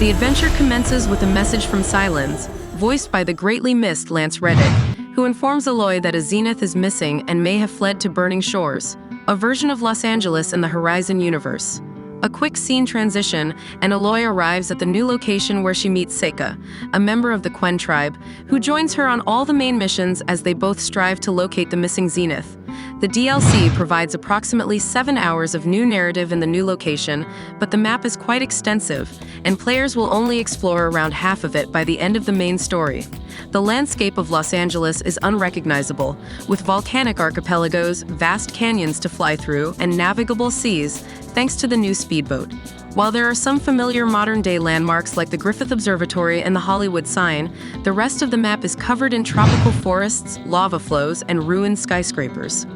The adventure commences with a message from Silence, voiced by the greatly missed Lance Reddick, who informs Aloy that a Zenith is missing and may have fled to Burning Shores, a version of Los Angeles in the Horizon universe. A quick scene transition, and Aloy arrives at the new location where she meets Seika, a member of the Quen tribe, who joins her on all the main missions as they both strive to locate the missing Zenith. The DLC provides approximately 7 hours of new narrative in the new location, but the map is quite extensive, and players will only explore around half of it by the end of the main story. The landscape of Los Angeles is unrecognizable, with volcanic archipelagos, vast canyons to fly through, and navigable seas, thanks to the new speedboat. While there are some familiar modern-day landmarks like the Griffith Observatory and the Hollywood sign, the rest of the map is covered in tropical forests, lava flows, and ruined skyscrapers.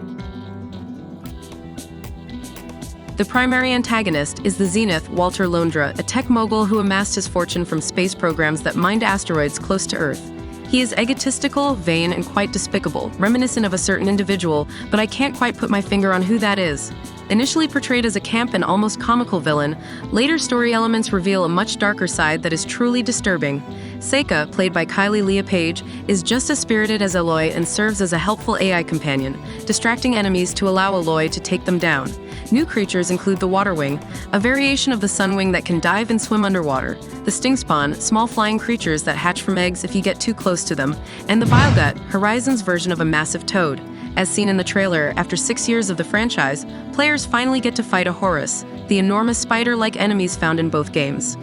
The primary antagonist is the Zenith, Walter Londra, a tech mogul who amassed his fortune from space programs that mined asteroids close to Earth. He is egotistical, vain, and quite despicable, reminiscent of a certain individual, but I can't quite put my finger on who that is. Initially portrayed as a camp and almost comical villain, later story elements reveal a much darker side that is truly disturbing. Seika, played by Kylie Leah Page, is just as spirited as Aloy and serves as a helpful AI companion, distracting enemies to allow Aloy to take them down. New creatures include the Waterwing, a variation of the Sunwing that can dive and swim underwater, the Stingspawn, small flying creatures that hatch from eggs if you get too close to them, and the Bilegut, Horizon's version of a massive toad. As seen in the trailer, after 6 years of the franchise, players finally get to fight a Horus, the enormous spider-like enemies found in both games.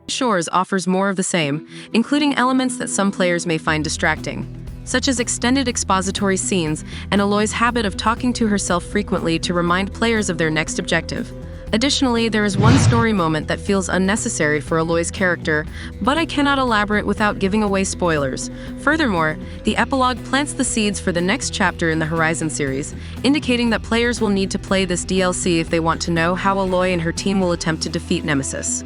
Shores offers more of the same, including elements that some players may find distracting, such as extended expository scenes and Aloy's habit of talking to herself frequently to remind players of their next objective. Additionally, there is one story moment that feels unnecessary for Aloy's character, but I cannot elaborate without giving away spoilers. Furthermore, the epilogue plants the seeds for the next chapter in the Horizon series, indicating that players will need to play this DLC if they want to know how Aloy and her team will attempt to defeat Nemesis.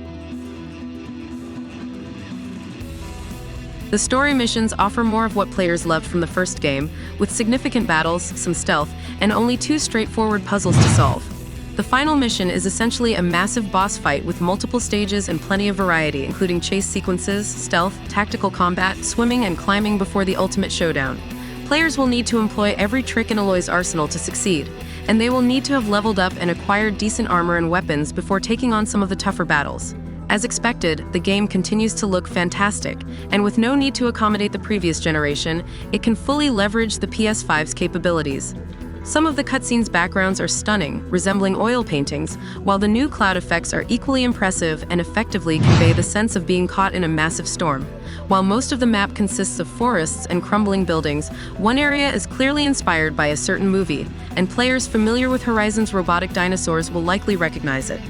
The story missions offer more of what players loved from the first game, with significant battles, some stealth, and only 2 straightforward puzzles to solve. The final mission is essentially a massive boss fight with multiple stages and plenty of variety, including chase sequences, stealth, tactical combat, swimming, and climbing before the ultimate showdown. Players will need to employ every trick in Aloy's arsenal to succeed, and they will need to have leveled up and acquired decent armor and weapons before taking on some of the tougher battles. As expected, the game continues to look fantastic, and with no need to accommodate the previous generation, it can fully leverage the PS5's capabilities. Some of the cutscenes' backgrounds are stunning, resembling oil paintings, while the new cloud effects are equally impressive and effectively convey the sense of being caught in a massive storm. While most of the map consists of forests and crumbling buildings, one area is clearly inspired by a certain movie, and players familiar with Horizon's robotic dinosaurs will likely recognize it.